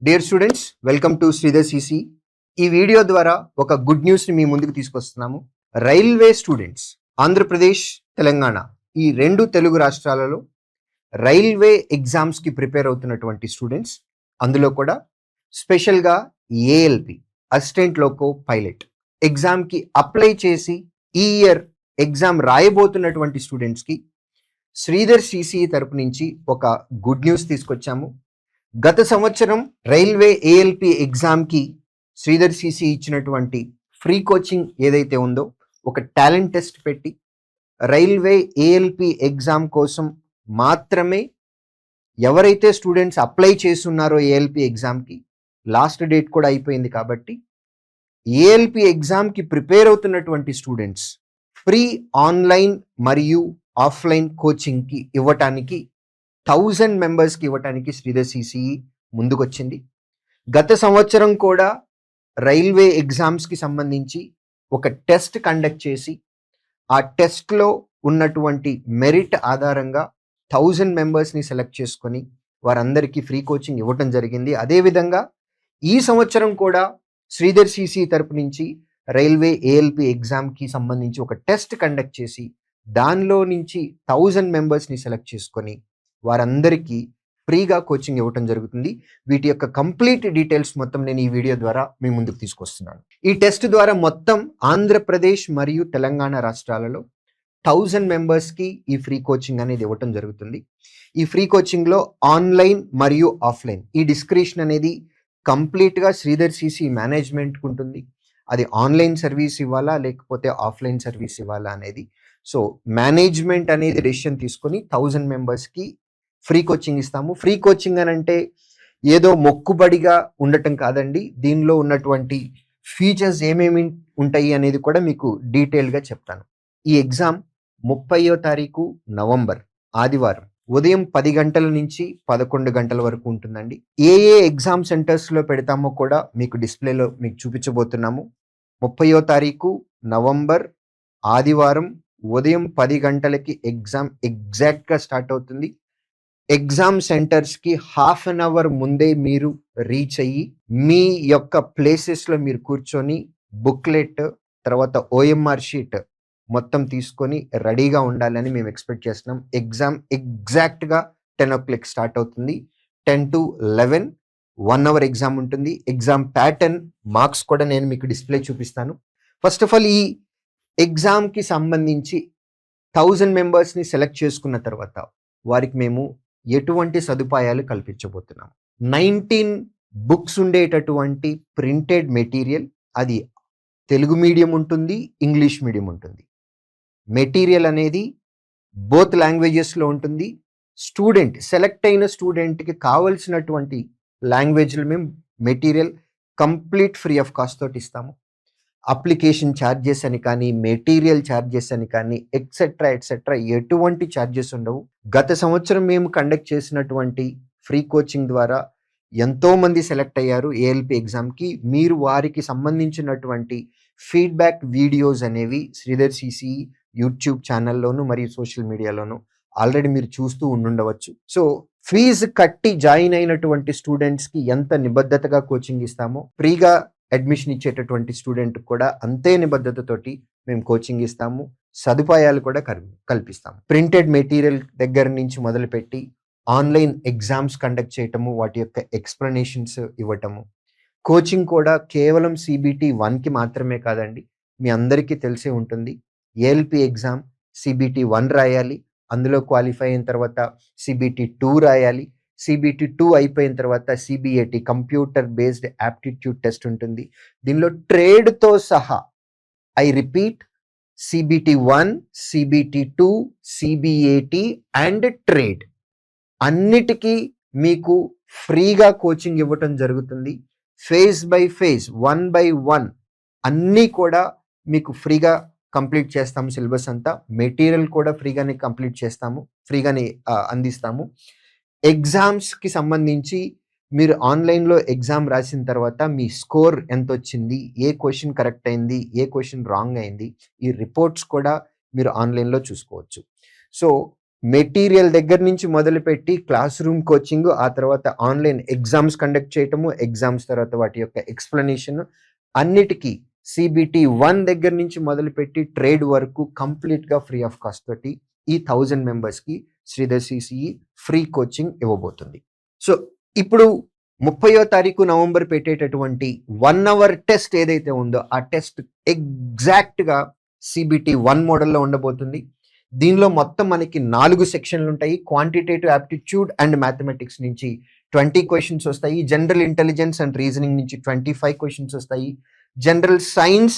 Dear students, welcome to Sridhar CC. ఈ video ద్వారా ఒక గుడ్ న్యూస్ని మీ ముందుకు తీసుకొస్తున్నాము. రైల్వే స్టూడెంట్స్, ఆంధ్రప్రదేశ్, తెలంగాణ ఈ రెండు తెలుగు రాష్ట్రాలలో రైల్వే ఎగ్జామ్స్కి ప్రిపేర్ అవుతున్నటువంటి స్టూడెంట్స్, అందులో కూడా స్పెషల్గా ఏఎల్పి అసిస్టెంట్ లోకో పైలట్ ఎగ్జామ్కి అప్లై చేసి ఈ ఇయర్ ఎగ్జామ్ రాయబోతున్నటువంటి స్టూడెంట్స్కి శ్రీధర్ సిసి తరపు నుంచి ఒక గుడ్ న్యూస్ తీసుకొచ్చాము. గత సంవత్సరం రైల్వే ఏఎల్పి ఎగ్జామ్కి శ్రీధర్ సిసి ఇచ్చినటువంటి ఫ్రీ కోచింగ్ ఏదైతే ఉందో, ఒక టాలెంట్ టెస్ట్ పెట్టి రైల్వే ఏఎల్పి ఎగ్జామ్ కోసం మాత్రమే ఎవరైతే స్టూడెంట్స్ అప్లై చేస్తున్నారో ఏఎల్పి ఎగ్జామ్కి లాస్ట్ డేట్ కూడా అయిపోయింది కాబట్టి ఏఎల్పి ఎగ్జామ్కి ప్రిపేర్ అవుతున్నటువంటి స్టూడెంట్స్ ఫ్రీ ఆన్లైన్ మరియు ఆఫ్లైన్ కోచింగ్కి ఇవ్వటానికి 1000 మెంబర్స్కి ఇవ్వటానికి శ్రీధర్ సిసి ముందుకొచ్చింది. గత సంవత్సరం కూడా రైల్వే ఎగ్జామ్స్కి సంబంధించి ఒక టెస్ట్ కండక్ట్ చేసి ఆ టెస్ట్లో ఉన్నటువంటి మెరిట్ ఆధారంగా 1000 మెంబర్స్ని సెలెక్ట్ చేసుకొని వారందరికీ ఫ్రీ కోచింగ్ ఇవ్వటం జరిగింది. అదేవిధంగా ఈ సంవత్సరం కూడా శ్రీధర్ సిసి తరపు నుంచి రైల్వే ఏఎల్పి ఎగ్జామ్కి సంబంధించి ఒక టెస్ట్ కండక్ట్ చేసి దానిలో నుంచి 1000 మెంబర్స్ని సెలెక్ట్ చేసుకొని వారందరికీ ఫ్రీగా కోచింగ్ ఇవ్వటం జరుగుతుంది. వీటి యొక్క కంప్లీట్ డీటెయిల్స్ మొత్తం నేను ఈ వీడియో ద్వారా మీ ముందుకు తీసుకొస్తున్నాను. ఈ టెస్ట్ ద్వారా మొత్తం ఆంధ్రప్రదేశ్ మరియు తెలంగాణ రాష్ట్రాలలో 1000 మెంబర్స్కి ఈ ఫ్రీ కోచింగ్ అనేది ఇవ్వటం జరుగుతుంది. ఈ ఫ్రీ కోచింగ్లో ఆన్లైన్ మరియు ఆఫ్లైన్ ఈ డిస్క్రిప్షన్ అనేది కంప్లీట్గా శ్రీధర్ సిసి మేనేజ్మెంట్కి ఉంటుంది. అది ఆన్లైన్ సర్వీస్ ఇవ్వాలా లేకపోతే ఆఫ్లైన్ సర్వీస్ ఇవ్వాలా అనేది, సో మేనేజ్మెంట్ అనేది డెసిషన్ తీసుకొని 1000 మెంబర్స్కి ఫ్రీ కోచింగ్ ఇస్తాము. ఫ్రీ కోచింగ్ అని అంటే ఏదో మొక్కుబడిగా ఉండటం కాదండి. దీనిలో ఉన్నటువంటి ఫీచర్స్ ఏమేమి ఉంటాయి అనేది కూడా మీకు డీటెయిల్గా చెప్తాను. ఈ ఎగ్జామ్ 30వ తారీఖు నవంబర్ ఆదివారం ఉదయం 10 గంటల నుంచి 11 గంటల వరకు ఉంటుందండి. ఏ ఎగ్జామ్ సెంటర్స్లో పెడతామో కూడా మీకు డిస్ప్లేలో మీకు చూపించబోతున్నాము. 30వ తారీఖు నవంబర్ ఆదివారం ఉదయం 10 గంటలకి ఎగ్జామ్ ఎగ్జాక్ట్గా స్టార్ట్ అవుతుంది. ఎగ్జామ్ సెంటర్స్కి హాఫ్ అన్ అవర్ ముందే మీరు రీచ్ అయ్యి మీ యొక్క ప్లేసెస్లో మీరు కూర్చొని బుక్లెట్ తర్వాత ఓఎంఆర్ షీట్ మొత్తం తీసుకొని రెడీగా ఉండాలని మేము ఎక్స్పెక్ట్ చేస్తున్నాం. ఎగ్జామ్ ఎగ్జాక్ట్గా 10 o'clock స్టార్ట్ అవుతుంది. 10 to 11 1 hour ఎగ్జామ్ ఉంటుంది. ఎగ్జామ్ ప్యాటర్న్ మార్క్స్ కూడా నేను మీకు డిస్ప్లే చూపిస్తాను. ఫస్ట్ ఆఫ్ ఆల్ ఈ ఎగ్జామ్కి సంబంధించి 1000 మెంబర్స్ని సెలెక్ట్ చేసుకున్న తర్వాత వారికి మేము ఎటువంటి సదుపాయాలు కల్పించబోతున్నాం. 19 బుక్స్ ఉండేటటువంటి ప్రింటెడ్ మెటీరియల్, అది తెలుగు మీడియం ఉంటుంది, ఇంగ్లీష్ మీడియం ఉంటుంది. మెటీరియల్ అనేది బోత్ లాంగ్వేజెస్లో ఉంటుంది. స్టూడెంట్ సెలెక్ట్ అయిన స్టూడెంట్కి కావలసినటువంటి లాంగ్వేజ్లో మేము material complete free of cost తోటి ఇస్తాము. అప్లికేషన్ ఛార్జెస్ అని కానీ, మెటీరియల్ ఛార్జెస్ అని కానీ, ఎట్సెట్రా ఎటువంటి ఛార్జెస్ ఉండవు. గత సంవత్సరం మేము కండక్ట్ చేసినటువంటి ఫ్రీ కోచింగ్ ద్వారా ఎంతోమంది సెలెక్ట్ అయ్యారు ఏఎల్పి ఎగ్జామ్కి. మీరు వారికి సంబంధించినటువంటి ఫీడ్బ్యాక్ వీడియోస్ అనేవి శ్రీధర్ సిసి యూట్యూబ్ ఛానల్లోను మరియు సోషల్ మీడియాలోను ఆల్రెడీ మీరు చూస్తూ ఉండుండవచ్చు. సో ఫీజు కట్టి జాయిన్ అయినటువంటి స్టూడెంట్స్కి ఎంత నిబద్ధతగా కోచింగ్ ఇస్తామో, ఫ్రీగా అడ్మిషన్ ఇచ్చేటటువంటి స్టూడెంట్ కూడా అంతే నిబద్ధతతోటి మేము కోచింగ్ ఇస్తాము. సదుపాయాలు కూడా కల్పిస్తాము. ప్రింటెడ్ మెటీరియల్ దగ్గర నుంచి మొదలుపెట్టి ఆన్లైన్ ఎగ్జామ్స్ కండక్ట్ చేయటము, వాటి యొక్క ఎక్స్ప్లెనేషన్స్ ఇవ్వటము. కోచింగ్ కూడా కేవలం CBT 1కి మాత్రమే కాదండి. మీ అందరికీ తెలిసే ఉంటుంది, ఏఎల్పి ఎగ్జామ్ CBT 1 రాయాలి, అందులో క్వాలిఫై అయిన తర్వాత CBT 2 రాయాలి. CBT 2 అయిపోయిన తర్వాత CBAT computer based aptitude test ఉంటుంది. దీనిలో ట్రేడ్తో సహా, I repeat, CBT 1, CBT 2, CBAT and trade అన్నిటికీ మీకు ఫ్రీగా కోచింగ్ ఇవ్వటం జరుగుతుంది. ఫేజ్ బై ఫేజ్, 1 by 1 అన్నీ కూడా మీకు ఫ్రీగా కంప్లీట్ చేస్తాము. సిలబస్ అంతా, మెటీరియల్ కూడా ఫ్రీగానే కంప్లీట్ చేస్తాము, ఫ్రీగానే అందిస్తాము. ఎగ్జామ్స్కి సంబంధించి మీరు ఆన్లైన్లో ఎగ్జామ్ రాసిన తర్వాత మీ స్కోర్ ఎంత వచ్చింది, ఏ క్వశ్చన్ కరెక్ట్ అయింది, ఏ క్వశ్చన్ రాంగ్ అయింది, ఈ రిపోర్ట్స్ కూడా మీరు ఆన్లైన్లో చూసుకోవచ్చు. సో మెటీరియల్ దగ్గర నుంచి మొదలుపెట్టి క్లాస్ రూమ్ కోచింగ్, ఆ తర్వాత ఆన్లైన్ ఎగ్జామ్స్ కండక్ట్ చేయటము, ఎగ్జామ్స్ తర్వాత వాటి యొక్క ఎక్స్ప్లెనేషన్, అన్నిటికీ CBT 1 దగ్గర నుంచి మొదలుపెట్టి ట్రేడ్ వరకు కంప్లీట్గా ఫ్రీ ఆఫ్ కాస్ట్ తోటి ఈ 1000 మెంబర్స్కి శ్రీధర్ CCE ఫ్రీ కోచింగ్ ఇవ్వబోతుంది. సో ఇప్పుడు 30వ తారీఖు నవంబర్ పెట్టేటటువంటి 1 అవర్ టెస్ట్ ఏదైతే ఉందో ఆ టెస్ట్ ఎగ్జాక్ట్గా CBT 1 మోడల్లో ఉండబోతుంది. దీనిలో మొత్తం మనకి 4 సెక్షన్లు ఉంటాయి. క్వాంటిటేటివ్ యాప్టిట్యూడ్ అండ్ మ్యాథమెటిక్స్ నుంచి 20 క్వశ్చన్స్ వస్తాయి. జనరల్ ఇంటెలిజెన్స్ అండ్ రీజనింగ్ నుంచి 25 క్వశ్చన్స్ వస్తాయి. జనరల్ సైన్స్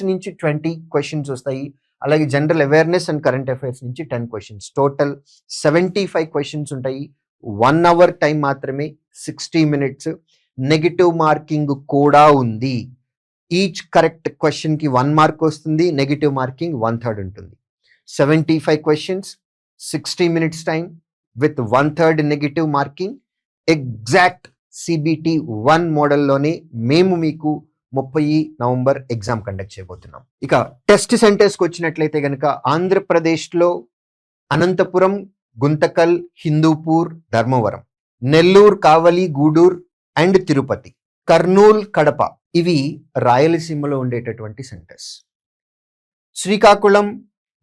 నుంచి 20 క్వశ్చన్స్ వస్తాయి. అలాగే general awareness and current affairs నుంచి 10 క్వశ్చన్స్. టోటల్ 75 క్వశ్చన్స్ ఉంటాయి. 1 అవర్ టైం మాత్రమే, 60 మినిట్స్. నెగిటివ్ మార్కింగ్ కూడా ఉంది. ఈచ్ కరెక్ట్ క్వశ్చన్కి 1 మార్క్ వస్తుంది. నెగిటివ్ మార్కింగ్ 1/3 ఉంటుంది. 75 questions, 60 minutes time with 1/3 negative marking. Exact CBT 1 మోడల్లోనే మేము మీకు 30 నవంబర్ ఎగ్జామ్ కండక్ట్ చేయబోతున్నాం. ఇక టెస్ట్ సెంటర్స్కి వచ్చినట్లయితే కనుక ఆంధ్రప్రదేశ్లో అనంతపురం, గుంతకల్, హిందూపూర్, ధర్మవరం, నెల్లూరు, కావలి, గూడూరు అండ్ తిరుపతి, కర్నూల్, కడప ఇవి రాయలసీమలో ఉండేటటువంటి సెంటర్స్. శ్రీకాకుళం,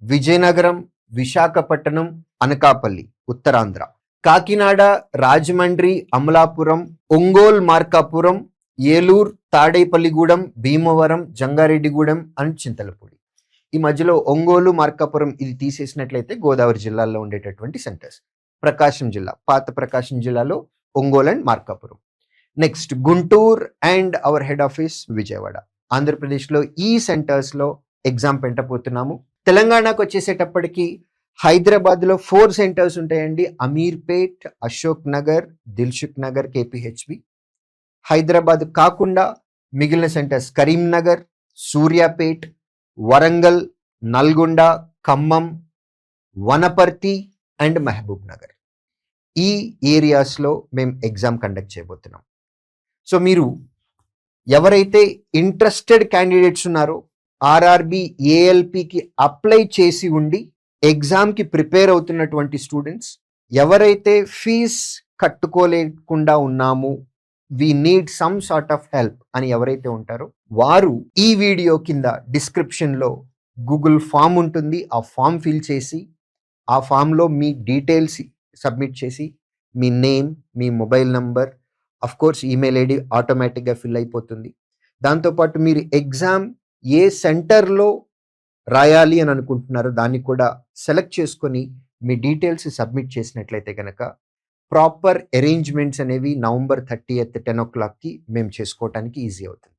విజయనగరం, విశాఖపట్నం, అనకాపల్లి ఉత్తరాంధ్ర, కాకినాడ, రాజమండ్రి, అమలాపురం, ఒంగోల్, మార్కాపురం, ఏలూరు, తాడేపల్లిగూడెం, భీమవరం, జంగారెడ్డిగూడెం అండ్ చింతలపూడి. ఈ మధ్యలో ఒంగోలు, మార్కాపురం ఇది తీసేసినట్లయితే గోదావరి జిల్లాల్లో ఉండేటటువంటి సెంటర్స్. ప్రకాశం జిల్లా, పాత ప్రకాశం జిల్లాలో Ongole and Markapuram. Next Guntur and hour head office Vijayawada. ఆంధ్రప్రదేశ్లో ఈ సెంటర్స్లో ఎగ్జామ్ పెట్టబోతున్నాము. తెలంగాణకు వచ్చేసేటప్పటికి హైదరాబాద్లో 4 సెంటర్స్ ఉంటాయండి. అమీర్పేట్, అశోక్ నగర్, దిల్సుఖ్ నగర్, KPHB. హైదరాబాద్ కాకుండా మిగిలిన సెంటర్స్ కరీంనగర్, సూర్యాపేట్, వరంగల్, నల్గొండ, ఖమ్మం, వనపర్తి అండ్ మహబూబ్ నగర్. ఈ ఏరియాస్లో మేము ఎగ్జామ్ కండక్ట్ చేయబోతున్నాం. సో మీరు ఎవరైతే ఇంట్రెస్టెడ్ క్యాండిడేట్స్ ఉన్నారో, RRB, ALPకి అప్లై చేసి ఉండి ఎగ్జామ్కి ప్రిపేర్ అవుతున్నటువంటి స్టూడెంట్స్, ఎవరైతే ఫీజ్ కట్టుకోలేకుండా ఉన్నాము, we need some sort of help అని ఎవరైతే ఉంటారో వారు ఈ వీడియో కింద డిస్క్రిప్షన్లో గూగుల్ ఫామ్ ఉంటుంది. ఆ ఫామ్ ఫిల్ చేసి ఆ ఫామ్లో మీ డీటెయిల్స్ సబ్మిట్ చేసి మీ నేమ్, మీ mobile number, of course email ID ఆటోమేటిక్గా ఫిల్ అయిపోతుంది. దాంతోపాటు మీరు ఎగ్జామ్ ఏ సెంటర్లో రాయాలి అని అనుకుంటున్నారో దాన్ని కూడా సెలెక్ట్ చేసుకొని మీ డీటెయిల్స్ సబ్మిట్ చేసినట్లయితే కనుక ప్రాపర్ అరేంజ్మెంట్స్ అనేవి నవంబర్ 30th 10 o'clockకి మేము చేసుకోవటానికి ఈజీ అవుతుంది.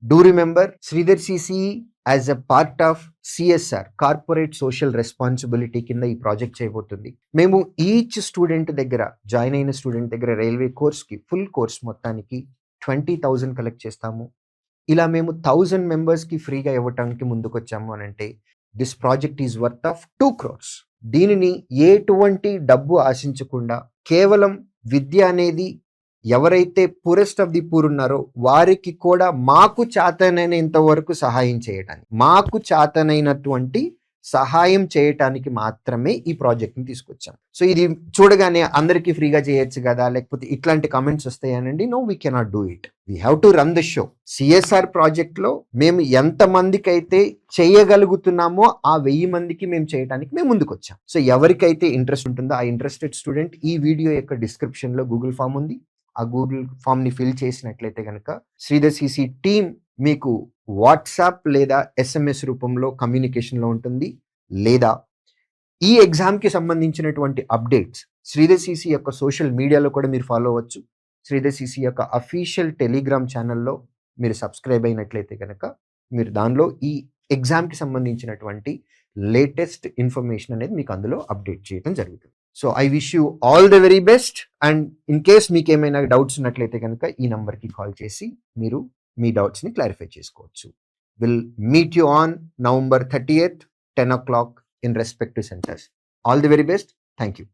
Do remember, Sridhar CCE as a part of CSR, corporate social responsibility కింద ఈ ప్రాజెక్ట్ చేయబోతుంది. మేము ఈచ్ స్టూడెంట్ దగ్గర, జాయిన్ అయిన స్టూడెంట్ దగ్గర రైల్వే కోర్స్కి ఫుల్ కోర్స్ మొత్తానికి 20,000 కలెక్ట్ చేస్తాము. ఇలా మేము 1000 మెంబర్స్కి ఫ్రీగా ఇవ్వటానికి ముందుకు వచ్చాము అని అంటే this project is worth of 2 crores. దీనిని ఎటువంటి డబ్బు ఆశించకుండా కేవలం విద్య అనేది ఎవరైతే పూరెస్ట్ ఆఫ్ ది పూర్ ఉన్నారో వారికి కూడా మాకు చేతనైనంత వరకు సహాయం చేయటానికి, మాకు చేతనైనటువంటి సహాయం చేయటానికి మాత్రమే ఈ ప్రాజెక్ట్ని తీసుకొచ్చాం. సో ఇది చూడగానే అందరికీ ఫ్రీగా చేయొచ్చు కదా, లేకపోతే ఇట్లాంటి కామెంట్స్ వస్తాయనండి. No, we cannot do it. We have to run the show. CSR ప్రాజెక్ట్లో మేము ఎంతమందికి అయితే చేయగలుగుతున్నామో ఆ 1000 మందికి మేము చేయడానికి మేము ముందుకు వచ్చాం. సో ఎవరికైతే ఇంట్రెస్ట్ ఉంటుందో ఆ ఇంట్రెస్టెడ్ స్టూడెంట్ ఈ వీడియో యొక్క డిస్క్రిప్షన్లో గూగుల్ ఫామ్ ఉంది. ఆ గూగుల్ ఫామ్ని ఫిల్ చేసినట్లయితే కనుక శ్రీధర్ CCE టీమ్ మీకు వాట్సాప్ లేదా SMS రూపంలో కమ్యూనికేషన్లో ఉంటుంది. లేదా ఈ ఎగ్జామ్కి సంబంధించినటువంటి అప్డేట్స్ శ్రీధర్ CCE యొక్క సోషల్ మీడియాలో కూడా మీరు ఫాలో అవ్వచ్చు. శ్రీధర్ CCE యొక్క అఫీషియల్ టెలిగ్రామ్ ఛానల్లో మీరు సబ్స్క్రైబ్ అయినట్లయితే కనుక మీరు దానిలో ఈ ఎగ్జామ్కి సంబంధించినటువంటి లేటెస్ట్ ఇన్ఫర్మేషన్ అనేది మీకు అందులో అప్డేట్ చేయడం జరుగుతుంది. So I wish you all the very best. And in case మీకు ఏమైనా డౌట్స్ ఉన్నట్లయితే కనుక ఈ నంబర్కి కాల్ చేసి మీరు మీ డౌట్స్ని క్లారిఫై చేసుకోవచ్చు. Will meet you on November 30th 10 o'clock in respective centers. All the very best. Thank you.